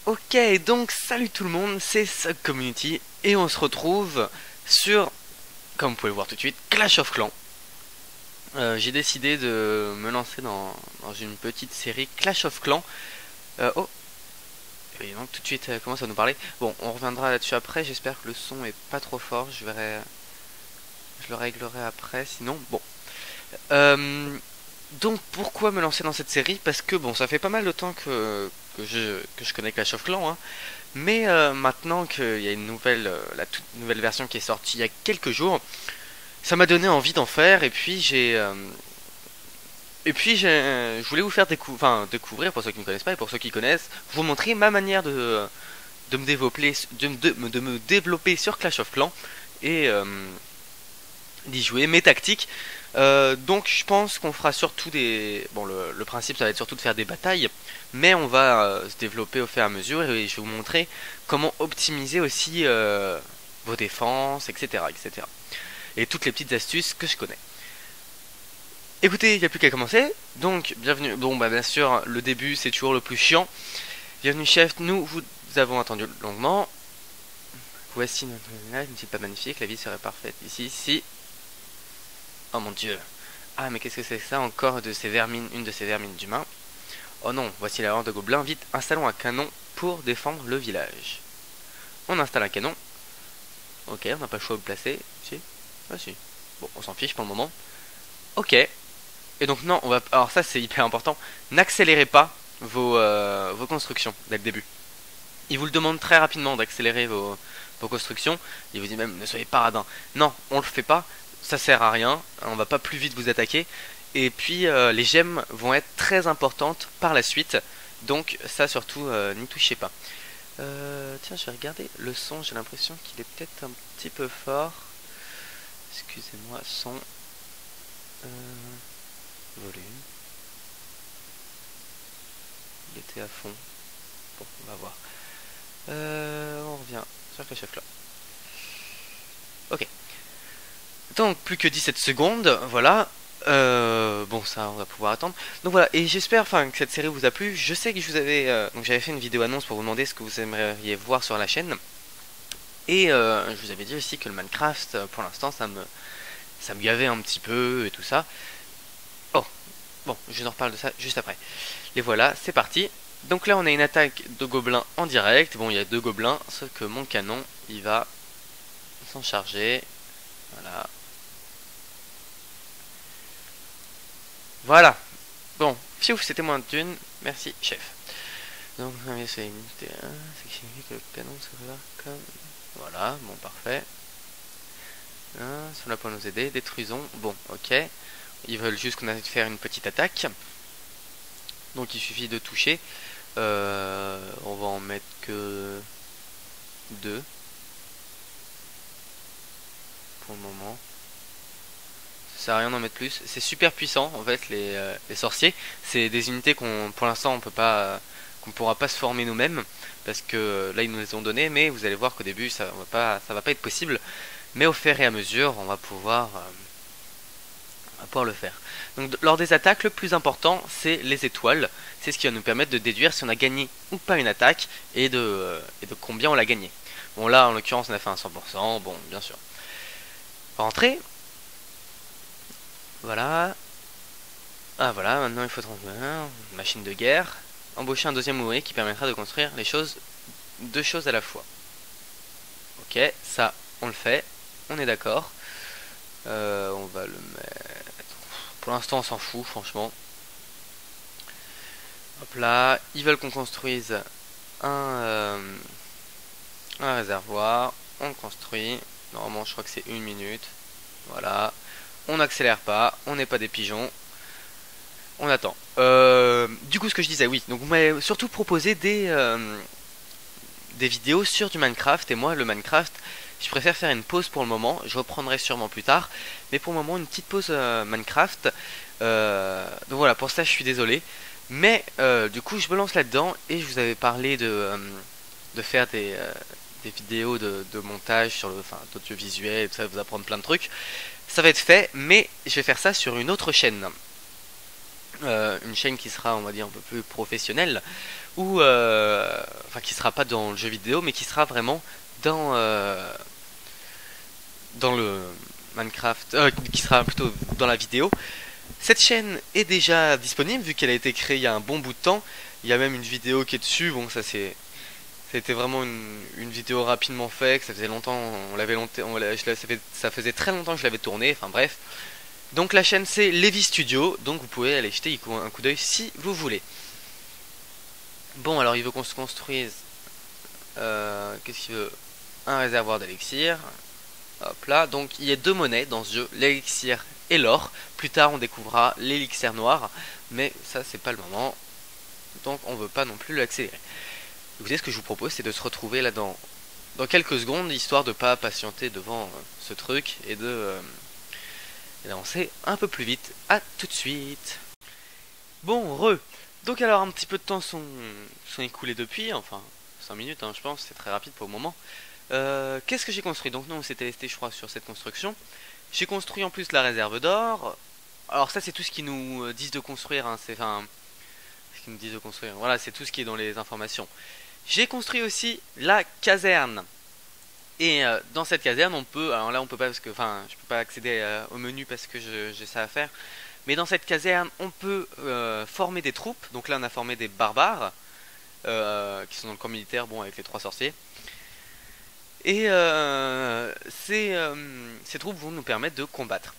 Ok, donc salut tout le monde, c'est Sug Community et on se retrouve sur, comme vous pouvez le voir tout de suite, Clash of Clans. J'ai décidé de me lancer dans une petite série Clash of Clans. Oh, et donc tout de suite elle commence à nous parler. Bon, on reviendra là-dessus après, j'espère que le son est pas trop fort, je le réglerai après, sinon, bon. Euh, donc pourquoi me lancer dans cette série? Parce que bon, ça fait pas mal de temps que je connais Clash of Clans, hein. Mais maintenant qu'il y a la toute nouvelle version qui est sortie il y a quelques jours, ça m'a donné envie d'en faire. Je voulais vous faire découvrir pour ceux qui ne connaissent pas et pour ceux qui connaissent, vous montrer ma manière de me développer sur Clash of Clans et d'y jouer, mes tactiques. Donc je pense qu'on fera surtout bon, le principe ça va être surtout de faire des batailles, mais on va se développer au fur et à mesure et je vais vous montrer comment optimiser aussi vos défenses, etc., etc. Et toutes les petites astuces que je connais. Écoutez, il n'y a plus qu'à commencer. Donc bienvenue. Bon bah bien sûr le début c'est toujours le plus chiant. Bienvenue chef, nous vous avons attendu longuement. Voici notre village, n'est-il pas magnifique? La vie serait parfaite ici, si. Oh mon dieu. Ah mais qu'est-ce que c'est que ça? Encore de ces vermines, une de ces vermines d'humains. Oh non, voici la horde de gobelins. Vite, installons un canon pour défendre le village. On installe un canon. Ok, on n'a pas le choix de le placer. Si. Ah si. Bon, on s'en fiche pour le moment. Ok. Et donc non, on va. Alors ça c'est hyper important. N'accélérez pas vos constructions dès le début. Il vous le demande très rapidement d'accélérer vos constructions. Il vous dit même ne soyez pas radin. Non, on le fait pas. Ça sert à rien, on va pas plus vite vous attaquer. Et puis les gemmes vont être très importantes par la suite. Donc ça surtout n'y touchez pas. Tiens, je vais regarder le son, j'ai l'impression qu'il est peut-être un petit peu fort. Excusez-moi, son. Volume. Il était à fond. Bon, on va voir. On revient sur Clash of Clans. Ok. Donc plus que 17 secondes, voilà. Bon ça on va pouvoir attendre. Donc voilà, et j'espère que cette série vous a plu. Je sais que je vous avais donc j'avais fait une vidéo annonce pour vous demander ce que vous aimeriez voir sur la chaîne. Et je vous avais dit aussi que le Minecraft pour l'instant ça me gavait un petit peu et tout ça. Oh, bon, je vous en reparle de ça juste après. Et voilà, c'est parti. Donc là on a une attaque de gobelins en direct. Bon, il y a deux gobelins, sauf que mon canon il va s'en charger. Voilà. Voilà. Bon, fiou, c'était moins d'une. Merci, chef. Donc, c'est unité 1, c'est qui signifie que le canon se révèle comme. Voilà, bon, parfait. Ils sont là pour nous aider. Détruisons. Bon, ok. Ils veulent juste qu'on aille faire une petite attaque. Donc, il suffit de toucher. On va en mettre que 2 pour le moment. Ça sert à rien d'en mettre plus. C'est super puissant en fait les sorciers. C'est des unités qu'on pour l'instant on peut pas qu'on pourra pas se former nous-mêmes parce que là ils nous les ont donné, mais vous allez voir qu'au début ça va pas être possible. Mais au fur et à mesure on va pouvoir le faire. Donc lors des attaques le plus important c'est les étoiles. C'est ce qui va nous permettre de déduire si on a gagné ou pas une attaque et de combien on l'a gagné. Bon là en l'occurrence on a fait un 100%. Bon bien sûr. Rentrer. Voilà. Ah voilà, maintenant il faut 31, machine de guerre. Embaucher un deuxième ouvrier qui permettra de construire deux choses à la fois. Ok, ça on le fait, on est d'accord. On va le mettre. Pour l'instant on s'en fout franchement. Hop là, ils veulent qu'on construise un réservoir. On le construit. Normalement je crois que c'est 1 minute. Voilà. On n'accélère pas, on n'est pas des pigeons. On attend. Du coup, ce que je disais, oui. Donc, vous m'avez surtout proposé des vidéos sur du Minecraft. Et moi, le Minecraft, je préfère faire une pause pour le moment. Je reprendrai sûrement plus tard. Mais pour le moment, une petite pause Minecraft. Donc voilà, pour ça, je suis désolé. Mais du coup, je me lance là-dedans. Et je vous avais parlé de faire des vidéos de montage sur d'audiovisuel et tout ça, vous apprendre plein de trucs. Ça va être fait, mais je vais faire ça sur une autre chaîne. une chaîne qui sera, on va dire, un peu plus professionnelle, ou enfin qui sera pas dans le jeu vidéo, mais qui sera vraiment dans dans le Minecraft, qui sera plutôt dans la vidéo. Cette chaîne est déjà disponible vu qu'elle a été créée il y a un bon bout de temps. Il y a même une vidéo qui est dessus. Bon, c'était vraiment une vidéo rapidement faite. Ça faisait longtemps, ça faisait très longtemps que je l'avais tournée. Enfin bref. Donc la chaîne c'est Levi Studio. Donc vous pouvez aller jeter un coup d'œil si vous voulez. Bon, alors il veut qu'on se construise. Qu'est-ce qu'il veut? Un réservoir d'élixir. Hop là, donc il y a deux monnaies dans ce jeu, l'élixir et l'or. Plus tard on découvrira l'élixir noir, mais ça c'est pas le moment, donc on veut pas non plus l'accélérer. Écoutez, ce que je vous propose c'est de se retrouver là dans quelques secondes, histoire de pas patienter devant ce truc et d'avancer un peu plus vite. À tout de suite. Bon, donc alors un petit peu de temps sont écoulés depuis, enfin 5 minutes hein, je pense, c'est très rapide pour le moment. Qu'est-ce que j'ai construit? Donc nous on s'était resté je crois sur cette construction. J'ai construit en plus la réserve d'or. Alors ça c'est tout ce qu'ils nous disent de construire hein. Ce qu'ils nous disent de construire. Voilà, c'est tout ce qui est dans les informations. J'ai construit aussi la caserne. Et dans cette caserne on peut, alors là on peut pas parce que, enfin je peux pas accéder au menu parce que j'ai ça à faire. Mais dans cette caserne on peut former des troupes. Donc là on a formé des barbares qui sont dans le camp militaire, bon avec les 3 sorciers. Et ces troupes vont nous permettre de combattre.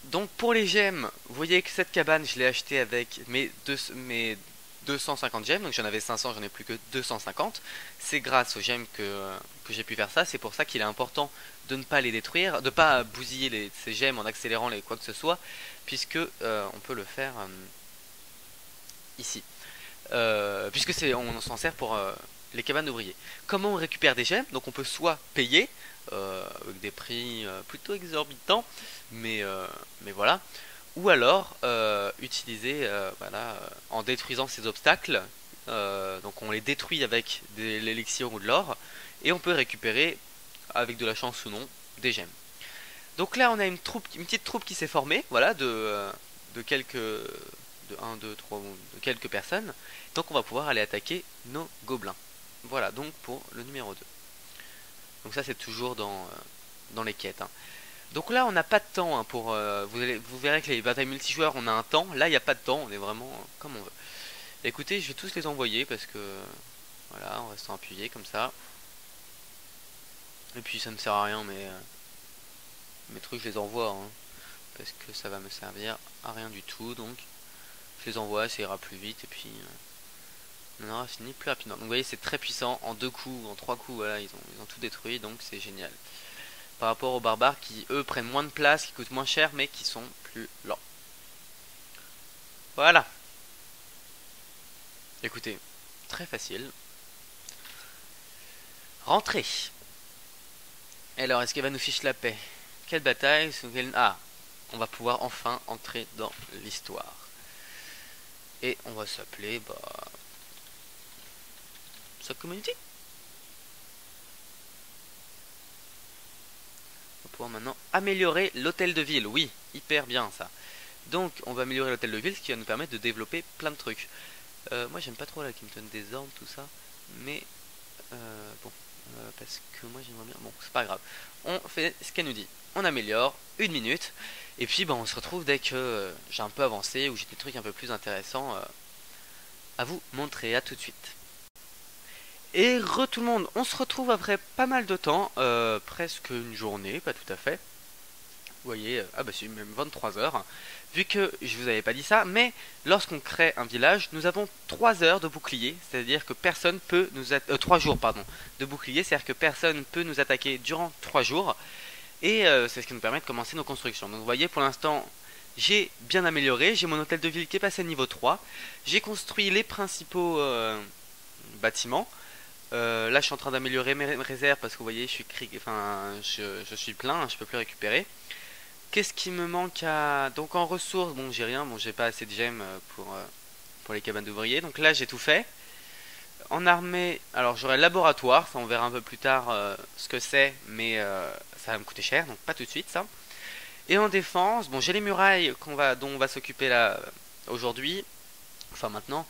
Donc pour les gemmes, vous voyez que cette cabane, je l'ai achetée avec mes 250 gemmes. Donc j'en avais 500, j'en ai plus que 250. C'est grâce aux gemmes que j'ai pu faire ça. C'est pour ça qu'il est important de ne pas les détruire, de ne pas bousiller ces gemmes en accélérant les quoi que ce soit, puisque on peut le faire ici. Puisque on s'en sert pour les cabanes d'ouvriers. Comment on récupère des gemmes? Donc on peut soit payer avec des prix plutôt exorbitants, mais voilà, ou alors utiliser voilà, en détruisant ces obstacles. Donc on les détruit avec de l'élixir ou de l'or, et on peut récupérer avec de la chance ou non des gemmes. Donc là on a une petite troupe qui s'est formée, voilà, de quelques de 1, 2, 3, de quelques personnes. Donc on va pouvoir aller attaquer nos gobelins. Voilà donc pour le numéro 2. Donc ça c'est toujours dans les quêtes hein. Donc là on n'a pas de temps hein, pour vous verrez que les batailles multijoueurs on a un temps. Là il n'y a pas de temps, on est vraiment comme on veut. Écoutez, je vais tous les envoyer parce que voilà, en restant appuyé comme ça. Et puis ça ne sert à rien, mais mes trucs je les envoie hein, parce que ça va me servir à rien du tout. Donc je les envoie, ça ira plus vite et puis on aura fini plus rapidement. Donc vous voyez c'est très puissant, en 2 coups, en 3 coups, voilà, ils ont tout détruit, donc c'est génial. Par rapport aux barbares qui eux prennent moins de place, qui coûtent moins cher, mais qui sont plus lents. Voilà. Écoutez, très facile. Rentrée. Alors, est-ce qu'elle va nous fiche la paix? Quelle bataille? Ah, on va pouvoir enfin entrer dans l'histoire. Et on va s'appeler, sa community. On va pouvoir maintenant améliorer l'hôtel de ville. Oui, hyper bien ça. Donc, on va améliorer l'hôtel de ville, ce qui va nous permettre de développer plein de trucs. Moi, j'aime pas trop là qui me donne des ordres, tout ça. Mais, bon, parce que moi j'aimerais bien. Bon, c'est pas grave. On fait ce qu'elle nous dit. On améliore 1 minute. Et puis, on se retrouve dès que j'ai un peu avancé ou j'ai des trucs un peu plus intéressants à vous montrer. À tout de suite. Et tout le monde, on se retrouve après pas mal de temps, presque une journée, pas tout à fait. Vous voyez, ah bah c'est même 23 heures, vu que je vous avais pas dit ça, mais lorsqu'on crée un village, nous avons 3 heures de bouclier, c'est-à-dire que personne peut nous 3 jours pardon, de bouclier, c'est-à-dire que personne peut nous attaquer durant 3 jours, et c'est ce qui nous permet de commencer nos constructions. Donc vous voyez, pour l'instant, j'ai bien amélioré, j'ai mon hôtel de ville qui est passé à niveau 3, j'ai construit les principaux bâtiments. Là je suis en train d'améliorer mes réserves parce que vous voyez je suis plein, je peux plus récupérer. Qu'est-ce qui me manque donc en ressources, bon j'ai rien, bon j'ai pas assez de gemmes pour les cabanes d'ouvriers, donc là j'ai tout fait. En armée, alors j'aurai le laboratoire, ça on verra un peu plus tard ce que c'est, mais ça va me coûter cher, donc pas tout de suite ça. Et en défense, bon j'ai les murailles dont on va s'occuper là aujourd'hui, enfin maintenant.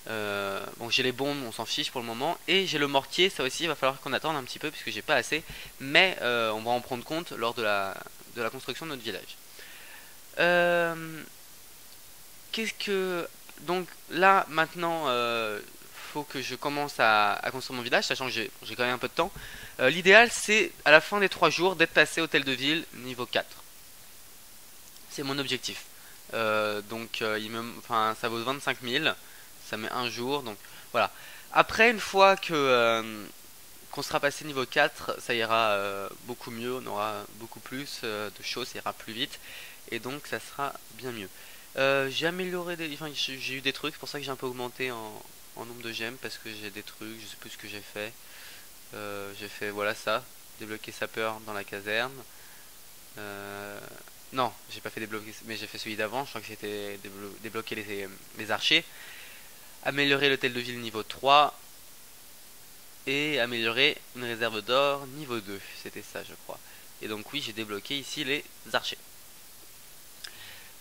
Bon, j'ai les bombes, on s'en fiche pour le moment, et j'ai le mortier, ça aussi il va falloir qu'on attende un petit peu puisque j'ai pas assez, mais on va en prendre compte lors de la construction de notre village. Qu'est-ce que... Donc là maintenant faut que je commence à construire mon village, sachant que j'ai quand même un peu de temps. L'idéal c'est à la fin des 3 jours d'être passé hôtel de ville niveau 4. C'est mon objectif. Enfin, ça vaut 25 000, ça met un jour, donc voilà. Après, une fois que qu'on sera passé niveau 4, ça ira beaucoup mieux, on aura beaucoup plus de choses, ça ira plus vite, et donc ça sera bien mieux. J'ai amélioré enfin, j'ai eu des trucs, c'est pour ça que j'ai un peu augmenté en nombre de gemmes, parce que j'ai des trucs, je sais plus ce que j'ai fait. J'ai fait, voilà ça, débloquer sapeur dans la caserne. Non, j'ai pas fait débloquer, mais j'ai fait celui d'avant, je crois que c'était débloquer les archers. Améliorer l'hôtel de ville niveau 3. Et améliorer une réserve d'or niveau 2, c'était ça je crois. Et donc oui, j'ai débloqué ici les archers.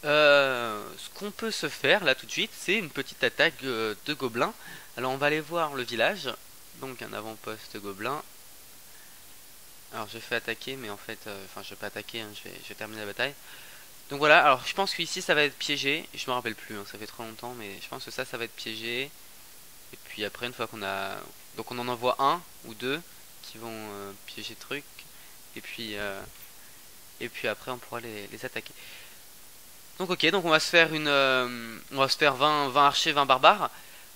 Ce qu'on peut se faire là tout de suite, c'est une petite attaque de gobelins. Alors on va aller voir le village. Donc un avant-poste gobelin. Alors je fais attaquer, mais en fait, enfin je vais pas attaquer, hein, je vais terminer la bataille. Donc voilà, alors je pense qu'ici ça va être piégé. Je me rappelle plus, hein, ça fait trop longtemps, mais je pense que ça va être piégé. Et puis après, une fois qu'on a... Donc on en envoie un ou deux qui vont piéger le truc. Et puis après on pourra les attaquer. Donc ok, donc on va se faire on va se faire 20 archers, 20 barbares.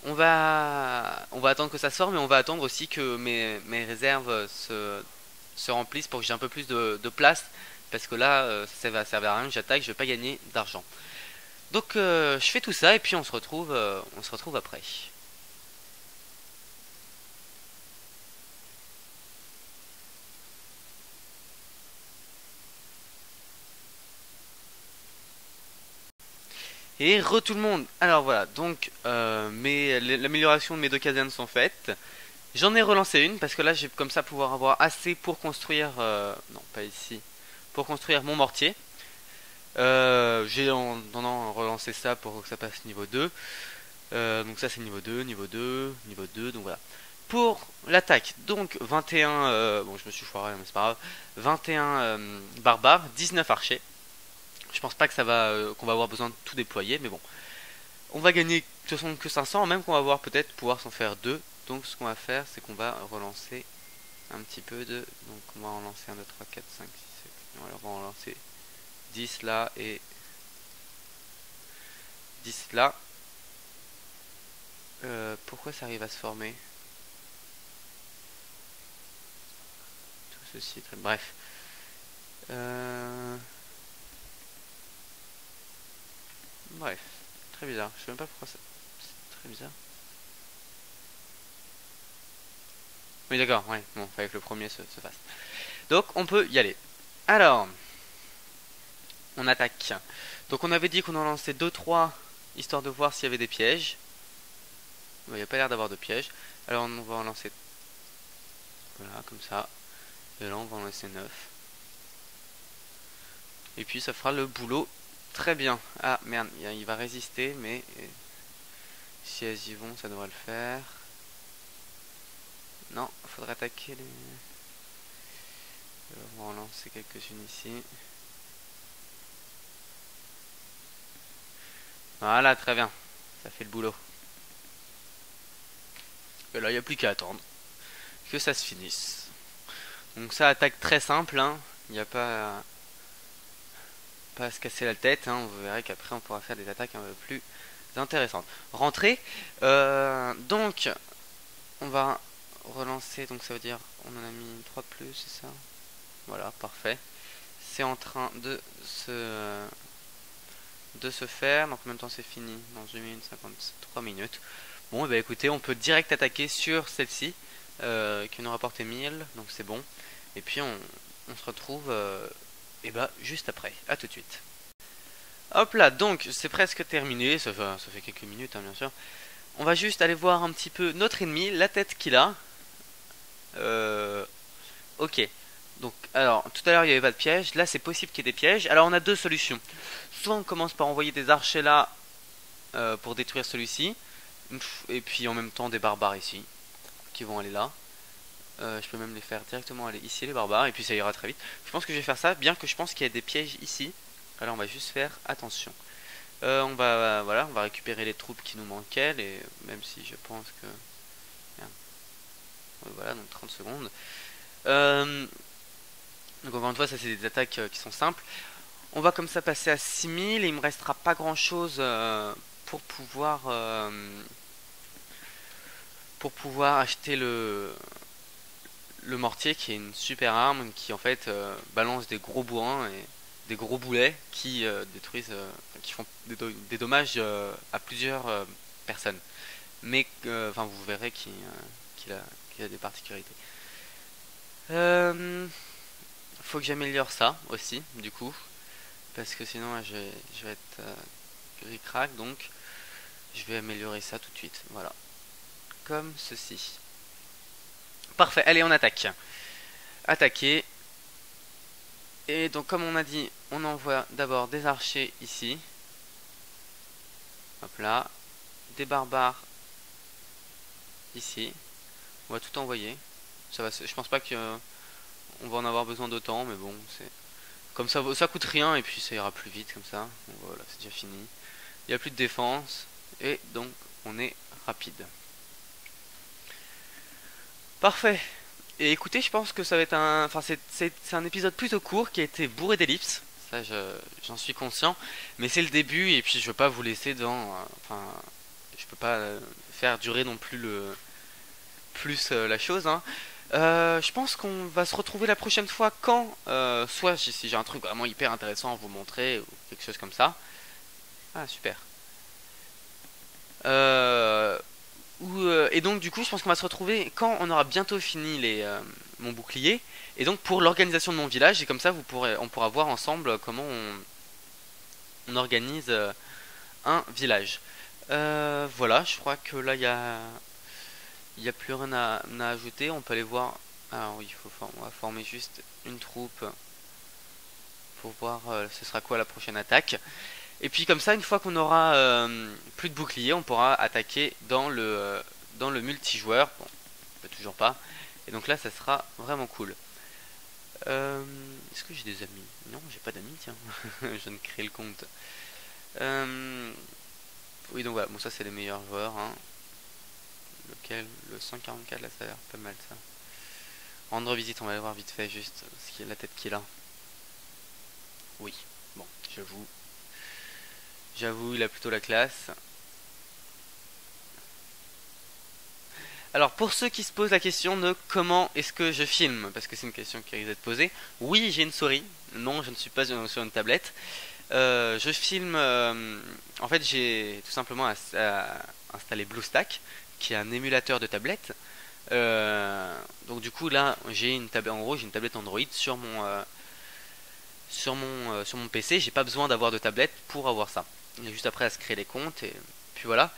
On va attendre que ça sorte, mais on va attendre aussi que mes réserves se remplissent pour que j'ai un peu plus de place. Parce que là, ça va servir à rien, j'attaque, je vais pas gagner d'argent. Donc je fais tout ça et puis on se retrouve après. Et tout le monde. Alors voilà, donc l'amélioration de mes deux casernes sont faites. J'en ai relancé une parce que là j'ai comme ça pouvoir avoir assez pour construire... non, pas ici. Pour construire mon mortier. J'ai en relancé ça pour que ça passe niveau 2. Donc ça c'est niveau 2, niveau 2, niveau 2, donc voilà. Pour l'attaque, donc 21... bon je me suis foiré mais c'est pas grave. 21 barbares, 19 archers. Je pense pas que qu'on va avoir besoin de tout déployer, mais bon. On va gagner de toute façon que 500, même qu'on va avoir peut-être pouvoir s'en faire 2. Donc ce qu'on va faire, c'est qu'on va relancer un petit peu de... Donc on va en lancer 1, 2, 3, 4, 5, 6, 7. On va en lancer 10 là et 10 là. Pourquoi ça arrive à se former? Tout ceci, très... Bref. Bref, très bizarre. Je sais même pas pourquoi ça... C'est très bizarre. Oui d'accord, ouais, bon, fallait que le premier se fasse. Donc on peut y aller. Alors, on attaque. Donc on avait dit qu'on en lançait 2-3, histoire de voir s'il y avait des pièges. Il n'y a pas l'air d'avoir de pièges. Alors on va en lancer... Voilà, comme ça. Et là on va en lancer 9. Et puis ça fera le boulot très bien. Ah merde, il va résister, mais... Si elles y vont, ça devrait le faire. Non, il faudrait attaquer les... On va en lancer quelques-unes ici. Voilà, très bien. Ça fait le boulot. Et là, il n'y a plus qu'à attendre que ça se finisse. Donc ça, attaque très simple. Hein. Il n'y a pas à se casser la tête. Hein. Vous verrez qu'après, on pourra faire des attaques un peu plus intéressantes. Rentrée. Donc, on va relancer. Donc ça veut dire, on en a mis 3 de plus, c'est ça? Voilà, parfait. C'est en train de se faire. Donc, en même temps, c'est fini. Dans 1 minute 53 minutes. Bon, et bah écoutez, on peut direct attaquer sur celle-ci. Qui nous rapportait 1000. Donc, c'est bon. Et puis, on se retrouve et bah juste après. À tout de suite. Hop là, donc, c'est presque terminé. Ça fait quelques minutes, hein, bien sûr. On va juste aller voir un petit peu notre ennemi, la tête qu'il a. Ok. Donc, alors, tout à l'heure il n'y avait pas de piège. Là, c'est possible qu'il y ait des pièges. Alors, on a deux solutions. Soit on commence par envoyer des archers là pour détruire celui-ci. Et puis en même temps des barbares ici qui vont aller là. Je peux même les faire directement aller ici, les barbares, et puis ça ira très vite. Je pense que je vais faire ça, bien que je pense qu'il y a des pièges ici. Alors on va juste faire attention. Voilà, on va récupérer les troupes qui nous manquaient, même si je pense que... Merde. Voilà, donc 30 secondes. Donc encore une fois, ça c'est des attaques qui sont simples. On va comme ça passer à 6000, et il me restera pas grand chose pour pouvoir acheter le mortier, qui est une super arme qui en fait balance des gros bourrins et des gros boulets qui détruisent, qui font des dommages à plusieurs personnes. Mais enfin vous verrez qu'il a des particularités. Faut que j'améliore ça aussi du coup, parce que sinon je vais être ric-rac, donc je vais améliorer ça tout de suite. Voilà, comme ceci. Parfait, allez on attaque. Attaquer. Et donc comme on a dit, on envoie d'abord des archers ici. Hop là. Des barbares ici. On va tout envoyer. Ça va, je pense pas que on va en avoir besoin d'autant, mais bon, c'est comme ça coûte rien et puis ça ira plus vite comme ça. Donc voilà, c'est déjà fini. Il n'y a plus de défense et donc on est rapide. Parfait. Et écoutez, je pense que ça va être c'est un épisode plutôt court qui a été bourré d'ellipses. Ça, j'en suis conscient. Mais c'est le début et puis je veux pas vous laisser dans, je peux pas faire durer non plus la chose. Hein. Je pense qu'on va se retrouver la prochaine fois quand, soit si j'ai un truc vraiment hyper intéressant à vous montrer ou quelque chose comme ça. Ah super. Et donc du coup je pense qu'on va se retrouver quand on aura bientôt fini mon bouclier, et donc pour l'organisation de mon village, et comme ça on pourra voir ensemble comment on organise un village. Voilà, je crois que là il y a plus rien à ajouter. On peut aller voir. Alors oui, on va former juste une troupe pour voir ce sera quoi la prochaine attaque. Et puis comme ça, une fois qu'on aura plus de boucliers, on pourra attaquer dans le multijoueur. Bon, on peut toujours pas. Et donc là, ça sera vraiment cool. Est-ce que j'ai des amis? Non, j'ai pas d'amis, tiens. Je viens de créer le compte. Oui, donc voilà. Bon, ça c'est les meilleurs joueurs. Hein. Le 144, là, ça a l'air pas mal ça. Rendre visite, on va aller voir vite fait juste ce qui est la tête qu'il a. Oui, bon, j'avoue, il a plutôt la classe. Alors pour ceux qui se posent la question de comment est-ce que je filme, parce que c'est une question qui risque d'être posée, oui j'ai une souris, non je ne suis pas sur une tablette. Je filme, en fait j'ai tout simplement installé BlueStack, qui est un émulateur de tablette. Donc du coup là j'ai une tablette, en gros j'ai une tablette Android sur mon PC, j'ai pas besoin d'avoir de tablette pour avoir ça. Il y a juste après à se créer les comptes et puis voilà.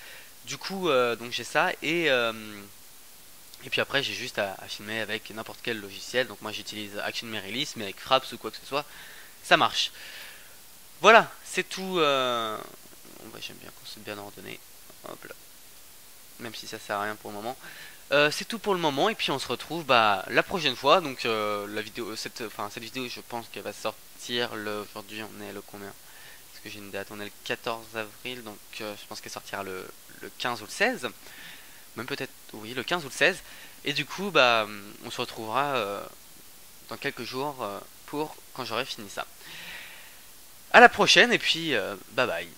Du coup donc j'ai ça et puis après j'ai juste à filmer avec n'importe quel logiciel. Donc moi j'utilise Action Release, mais avec Fraps ou quoi que ce soit, ça marche. Voilà, c'est tout. J'aime bien qu'on soit bien ordonné. Hop là. Même si ça sert à rien pour le moment. C'est tout pour le moment et puis on se retrouve la prochaine fois. Donc la vidéo, cette vidéo, je pense qu'elle va sortir aujourd'hui. On est le combien? Parce que j'ai une date. On est le 14 avril, donc je pense qu'elle sortira le 15 ou le 16. Même peut-être, oui, le 15 ou le 16. Et du coup, on se retrouvera dans quelques jours pour quand j'aurai fini ça. À la prochaine et puis bye bye.